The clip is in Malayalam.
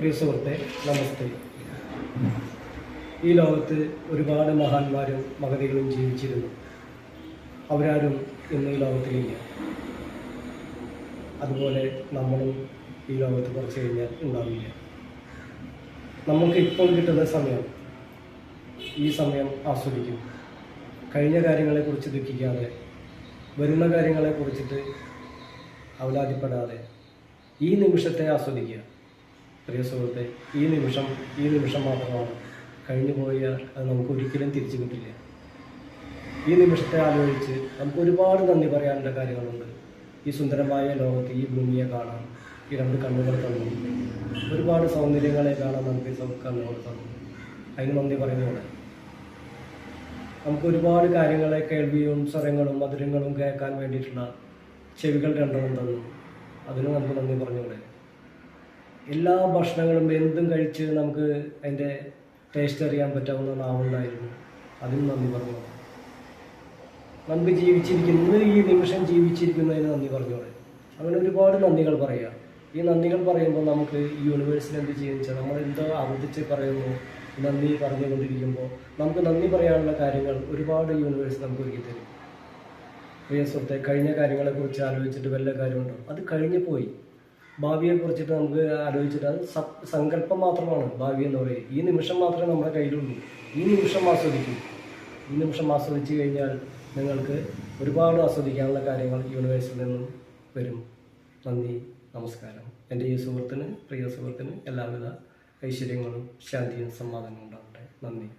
പ്രിയ സുഹൃത്തെ, നമസ്തേ. ഈ ലോകത്ത് ഒരുപാട് മഹാന്മാരും മഹതികളും ജീവിച്ചിരുന്നു. അവരാരും ഇന്ന് ഈ ലോകത്തിലില്ല. അതുപോലെ നമ്മളും ഈ ലോകത്ത് കുറച്ച് കഴിഞ്ഞാൽ ഉണ്ടാവില്ല. നമുക്ക് ഇപ്പോൾ കിട്ടുന്ന സമയം, ഈ സമയം ആസ്വദിക്കും. കഴിഞ്ഞ കാര്യങ്ങളെക്കുറിച്ച് ദുഃഖിക്കാതെ, വരുന്ന കാര്യങ്ങളെക്കുറിച്ചിട്ട് അവലാതിപ്പെടാതെ ഈ നിമിഷത്തെ ആസ്വദിക്കുക. പ്രിയ സുഹൃത്തെ, ഈ നിമിഷം മാത്രമാണ്. കഴിഞ്ഞു പോയാൽ അത് നമുക്ക് ഒരിക്കലും തിരിച്ചു കിട്ടില്ല. ഈ നിമിഷത്തെ ആലോചിച്ച് നമുക്ക് ഒരുപാട് നന്ദി പറയാനുള്ള കാര്യങ്ങളുണ്ട്. ഈ സുന്ദരമായ ലോകത്ത് ഈ ഭൂമിയെ കാണാൻ ഈ രണ്ട് കണ്ണുകൾ തന്നു. ഒരുപാട് സൗന്ദര്യങ്ങളെ കാണാൻ നമുക്ക് ഈ കണ്ണുകൾ തന്നു. അതിന് നന്ദി പറയുന്നതോടെ നമുക്ക് ഒരുപാട് കാര്യങ്ങളെ കേൾവിയും സ്വരങ്ങളും മധുരങ്ങളും കേൾക്കാൻ വേണ്ടിയിട്ടുള്ള ചെവികൾ രണ്ടെണ്ണം തന്നു. അതിന് നമുക്ക് നന്ദി പറഞ്ഞുകൂടെ? എല്ലാ ഭക്ഷണങ്ങളും എന്തും കഴിച്ച് നമുക്ക് അതിൻ്റെ ടേസ്റ്റ് അറിയാൻ പറ്റാവുന്ന നാവുണ്ടായിരുന്നു. അതിന് നന്ദി പറഞ്ഞു. നമുക്ക് ജീവിച്ചിരിക്കുന്ന ഈ നിമിഷം ജീവിച്ചിരിക്കുന്നതിന് നന്ദി പറഞ്ഞോളെ. അങ്ങനെ ഒരുപാട് നന്ദികൾ പറയുക. ഈ നന്ദികൾ പറയുമ്പോൾ നമുക്ക് ഈ യൂണിവേഴ്സിൽ എന്ത് ചെയ്യുന്ന വെച്ചാൽ നമ്മൾ എന്തോ ആവർത്തിച്ച് പറയുന്നു. നന്ദി പറഞ്ഞുകൊണ്ടിരിക്കുമ്പോൾ നമുക്ക് നന്ദി പറയാനുള്ള കാര്യങ്ങൾ ഒരുപാട് യൂണിവേഴ്സ് നമുക്ക് ഒരുക്കി തരും. പ്രിയ സുഹൃത്തെ, കഴിഞ്ഞ കാര്യങ്ങളെക്കുറിച്ച് ആലോചിച്ചിട്ട് വല്ല കാര്യമുണ്ടോ? അത് കഴിഞ്ഞു പോയി. ഭാവിയെക്കുറിച്ചിട്ട് നമുക്ക് ആലോചിച്ചിട്ട് അത് സങ്കല്പം മാത്രമാണ് ഭാവി എന്ന് പറയുന്നത്. ഈ നിമിഷം മാത്രമേ നമ്മുടെ കയ്യിലുള്ളൂ. ഈ നിമിഷം ആസ്വദിക്കും. ഈ നിമിഷം ആസ്വദിച്ചു കഴിഞ്ഞാൽ നിങ്ങൾക്ക് ഒരുപാട് ആസ്വദിക്കാനുള്ള കാര്യങ്ങൾ യൂണിവേഴ്സിൽ നിന്നും വരും. നന്ദി, നമസ്കാരം. എൻ്റെ ഈ സുഹൃത്തിന്, പ്രിയ സുഹൃത്തിന് എല്ലാവിധ ഐശ്വര്യങ്ങളും ശാന്തിയും സമാധാനവും ഉണ്ടാകട്ടെ. നന്ദി.